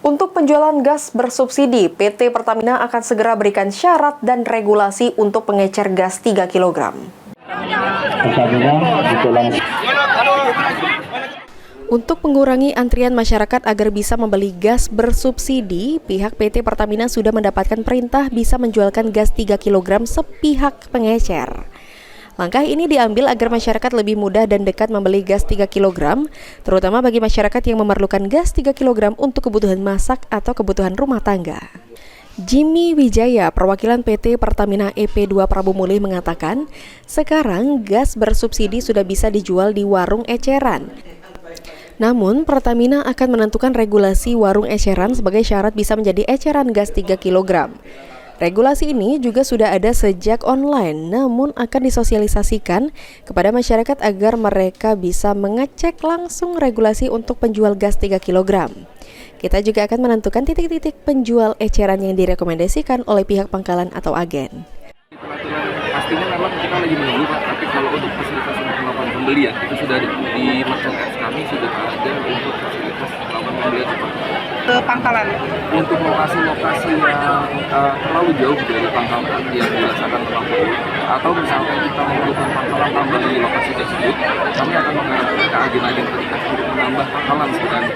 Untuk penjualan gas bersubsidi, PT Pertamina akan segera berikan syarat dan regulasi untuk pengecer gas 3 kg. Untuk mengurangi antrian masyarakat agar bisa membeli gas bersubsidi, pihak PT Pertamina sudah mendapatkan perintah bisa menjualkan gas 3 kg sepihak pengecer. Langkah ini diambil agar masyarakat lebih mudah dan dekat membeli gas 3 kg, terutama bagi masyarakat yang memerlukan gas 3 kg untuk kebutuhan masak atau kebutuhan rumah tangga. Jimmy Wijaya, perwakilan PT Pertamina EP2 Prabu Mulih mengatakan, sekarang gas bersubsidi sudah bisa dijual di warung eceran. Namun, Pertamina akan menentukan regulasi warung eceran sebagai syarat bisa menjadi eceran gas 3 kg. Regulasi ini juga sudah ada sejak online, namun akan disosialisasikan kepada masyarakat agar mereka bisa mengecek langsung regulasi untuk penjual gas 3 kg. Kita juga akan menentukan titik-titik penjual eceran yang direkomendasikan oleh pihak pangkalan atau agen. Pastinya memang kita lagi menunggu, Pak, tapi kalau untuk fasilitas untuk melakukan pembelian itu sudah di marketplace kami sudah ada untuk fasilitas melakukan pembelian ke pangkalan. Untuk lokasi-lokasi yang terlalu jauh dari pangkalan yang dirasakan terlampau, atau misalkan kita memerlukan pangkalan tambah di lokasi tersebut, kami akan mengarahkan ke agen-agen terdekat untuk menambah pangkalan sebenarnya.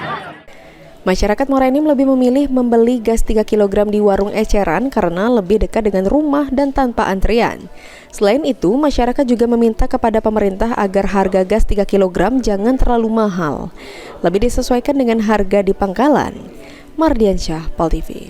Masyarakat Muara Enim lebih memilih membeli gas 3 kg di warung eceran karena lebih dekat dengan rumah dan tanpa antrian. Selain itu, masyarakat juga meminta kepada pemerintah agar harga gas 3 kg jangan terlalu mahal, lebih disesuaikan dengan harga di pangkalan. Mardiansyah, Pol TV.